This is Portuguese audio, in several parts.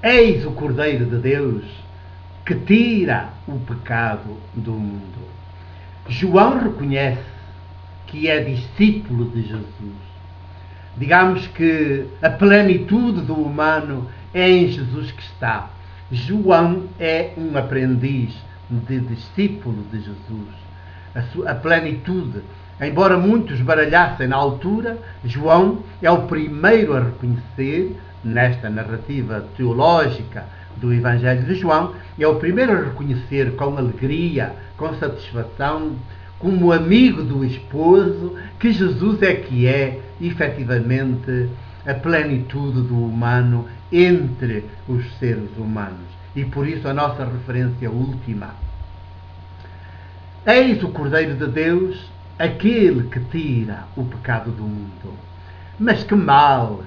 Eis o Cordeiro de Deus que tira o pecado do mundo. João reconhece que é discípulo de Jesus. Digamos que a plenitude do humano é em Jesus que está. João é um aprendiz de discípulo de Jesus. A plenitude, embora muitos baralhassem na altura, João é o primeiro a reconhecer, nesta narrativa teológica do Evangelho de João, é o primeiro a reconhecer com alegria, com satisfação, como amigo do esposo, que Jesus é que é, efetivamente, a plenitude do humano entre os seres humanos. E por isso a nossa referência última. Eis o Cordeiro de Deus, aquele que tira o pecado do mundo. Mas que mal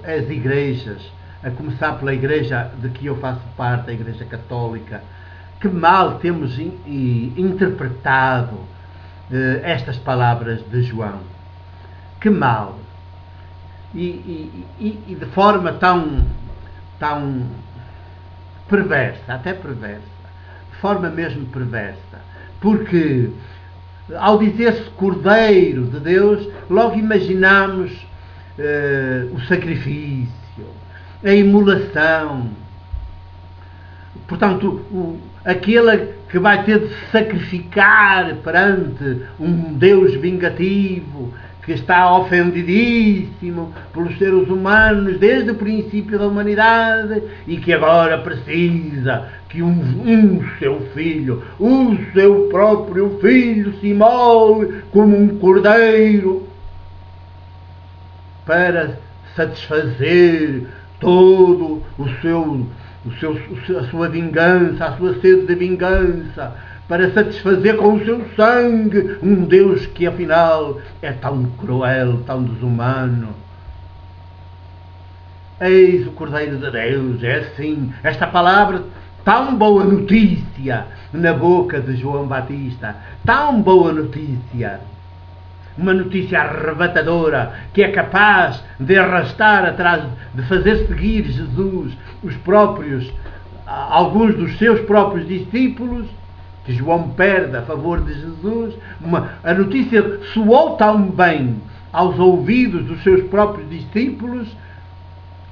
as igrejas, a começar pela igreja de que eu faço parte, a Igreja Católica, que mal temos interpretado estas palavras de João. Que mal. E de forma tão perversa, até perversa, de forma mesmo perversa, porque ao dizer-se Cordeiro de Deus, logo imaginamos o sacrifício, a imolação, portanto, aquele que vai ter de sacrificar perante um Deus vingativo, que está ofendidíssimo pelos seres humanos desde o princípio da humanidade e que agora precisa que um seu filho, o seu próprio filho, se imole como um cordeiro para satisfazer todo a sua vingança, a sua sede de vingança, para satisfazer com o seu sangue um Deus que afinal é tão cruel, tão desumano. Eis o Cordeiro de Deus, é assim, esta palavra, tão boa notícia na boca de João Batista, tão boa notícia, uma notícia arrebatadora que é capaz de arrastar atrás, de fazer seguir Jesus alguns dos seus próprios discípulos, que João perde a favor de Jesus. A notícia soou tão bem aos ouvidos dos seus próprios discípulos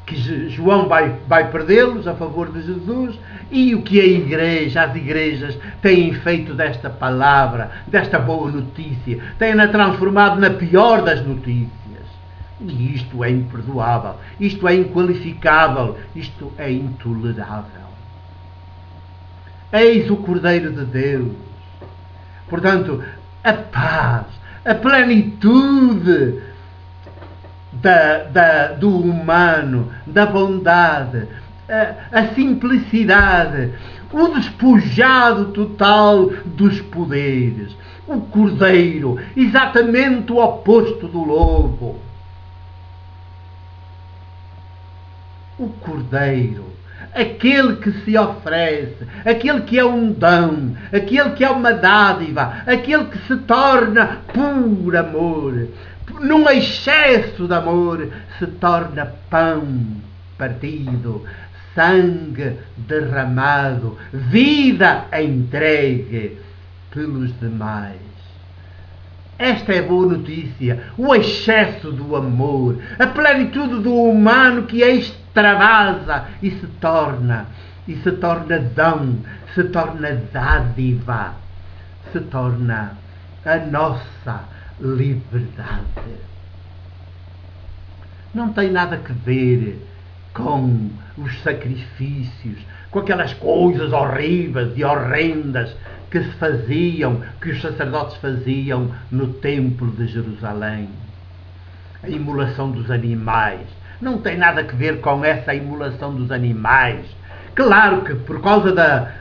que João vai perdê-los a favor de Jesus. E o que as igrejas têm feito desta palavra, desta boa notícia? Têm-na transformado na pior das notícias. E isto é imperdoável, isto é inqualificável, isto é intolerável. Eis o Cordeiro de Deus. Portanto, a paz, a plenitude do humano, da bondade, a simplicidade, o despojado total dos poderes, o Cordeiro, exatamente o oposto do lobo. O Cordeiro, aquele que se oferece, aquele que é um dom, aquele que é uma dádiva, aquele que se torna puro amor, num excesso de amor, se torna pão partido, sangue derramado, vida entregue pelos demais. Esta é a boa notícia, o excesso do amor, a plenitude do humano que extravasa e se torna dom, se torna dádiva, se torna a nossa liberdade. Não tem nada a ver com os sacrifícios, com aquelas coisas horríveis e horrendas que se faziam, que os sacerdotes faziam no templo de Jerusalém. A imolação dos animais. Não tem nada a ver com essa imolação dos animais. Claro que por causa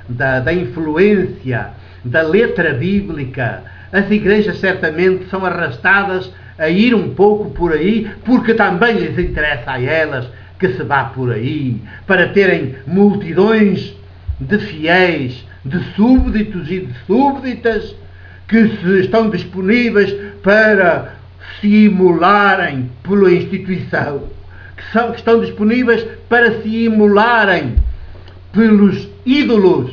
da influência da letra bíblica, as igrejas certamente são arrastadas a ir um pouco por aí, porque também lhes interessa a elas que se vá por aí, para terem multidões de fiéis, de súbditos e de súbditas, que estão disponíveis para se imolarem pela instituição, que que estão disponíveis para se imolarem pelos ídolos.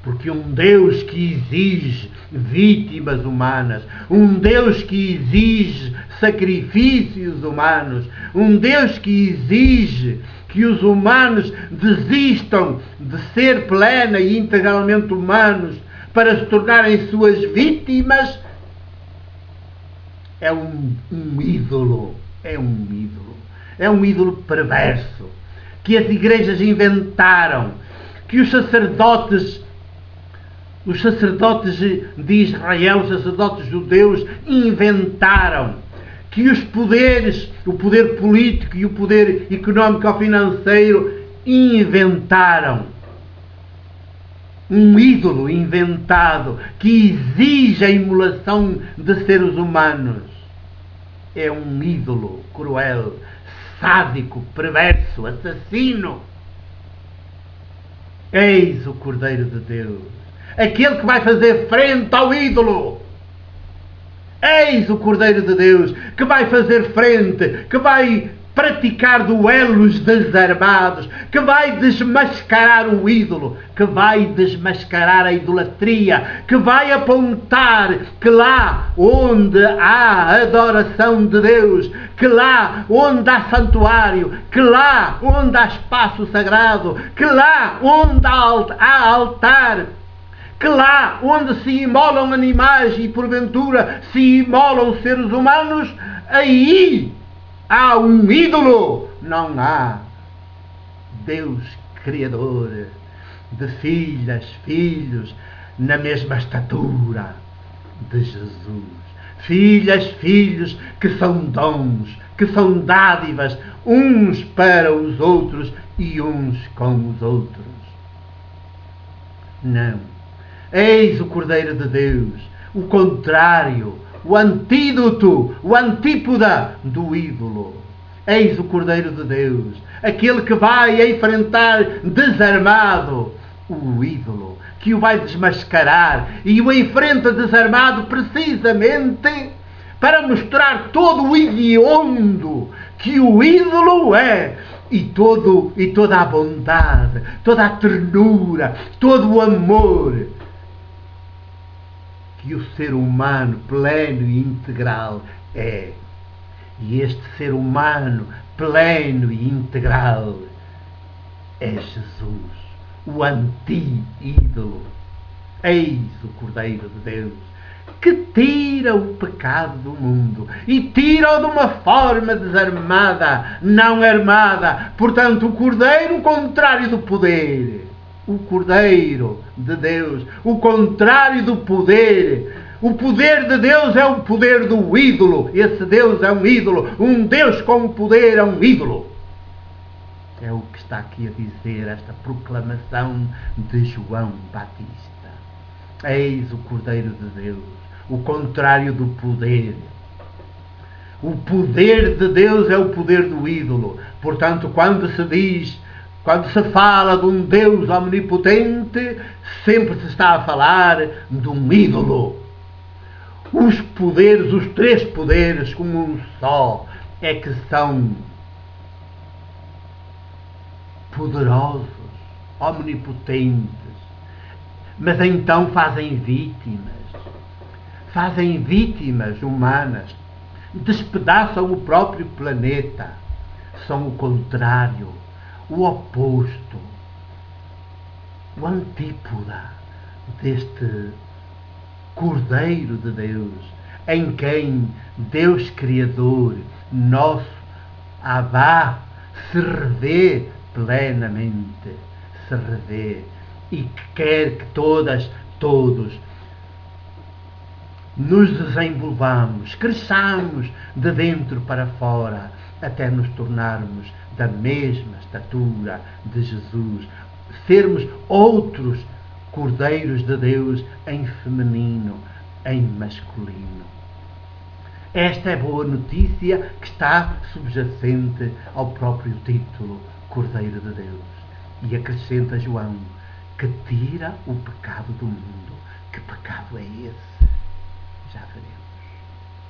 Porque um Deus que exige vítimas humanas, um Deus que exige sacrifícios humanos, um Deus que exige que os humanos desistam de ser plena e integralmente humanos para se tornarem suas vítimas, é um ídolo. É um ídolo. É um ídolo perverso que as igrejas inventaram, que os sacerdotes de Israel, os sacerdotes judeus, inventaram, que os poderes, o poder político e o poder económico ou financeiro, inventaram. Um ídolo inventado que exige a imolação de seres humanos. É um ídolo cruel, sádico, perverso, assassino. Eis o Cordeiro de Deus, aquele que vai fazer frente ao ídolo. Eis o Cordeiro de Deus que vai fazer frente, que vai praticar duelos desarmados, que vai desmascarar o ídolo, que vai desmascarar a idolatria, que vai apontar que lá onde há adoração de Deus, que lá onde há santuário, que lá onde há espaço sagrado, que lá onde há altar, que lá onde se imolam animais e porventura se imolam seres humanos, aí há um ídolo. Não há Deus Criador de filhas, filhos na mesma estatura de Jesus. Filhas, filhos que são dons, que são dádivas uns para os outros e uns com os outros. Não. Eis o Cordeiro de Deus, o contrário, o antídoto, o antípoda do ídolo. Eis o Cordeiro de Deus, aquele que vai enfrentar desarmado o ídolo, que o vai desmascarar e o enfrenta desarmado precisamente para mostrar todo o hediondo que o ídolo é. E toda a bondade, toda a ternura, todo o amor que o ser humano pleno e integral é. E este ser humano pleno e integral é Jesus, o anti-ídolo. Eis o Cordeiro de Deus que tira o pecado do mundo e tira-o de uma forma desarmada, não armada. Portanto, o Cordeiro, o contrário do poder. O Cordeiro de Deus, o contrário do poder. O poder de Deus é o poder do ídolo. Esse Deus é um ídolo. Um Deus com poder é um ídolo. É o que está aqui a dizer esta proclamação de João Batista. Eis o Cordeiro de Deus, o contrário do poder. O poder de Deus é o poder do ídolo. Portanto, quando se fala de um Deus omnipotente, sempre se está a falar de um ídolo. Os poderes, os três poderes, como um só, é que são poderosos, omnipotentes, mas então fazem vítimas humanas, despedaçam o próprio planeta, são o contrário, o oposto, o antípoda deste Cordeiro de Deus, em quem Deus Criador, nosso Abá, se revê plenamente, se revê e que quer que todos nos desenvolvamos, cresçamos de dentro para fora, até nos tornarmos da mesma estatura de Jesus, sermos outros Cordeiros de Deus em feminino, em masculino. Esta é boa notícia que está subjacente ao próprio título Cordeiro de Deus. E acrescenta João, que tira o pecado do mundo. Que pecado é esse? Já veremos.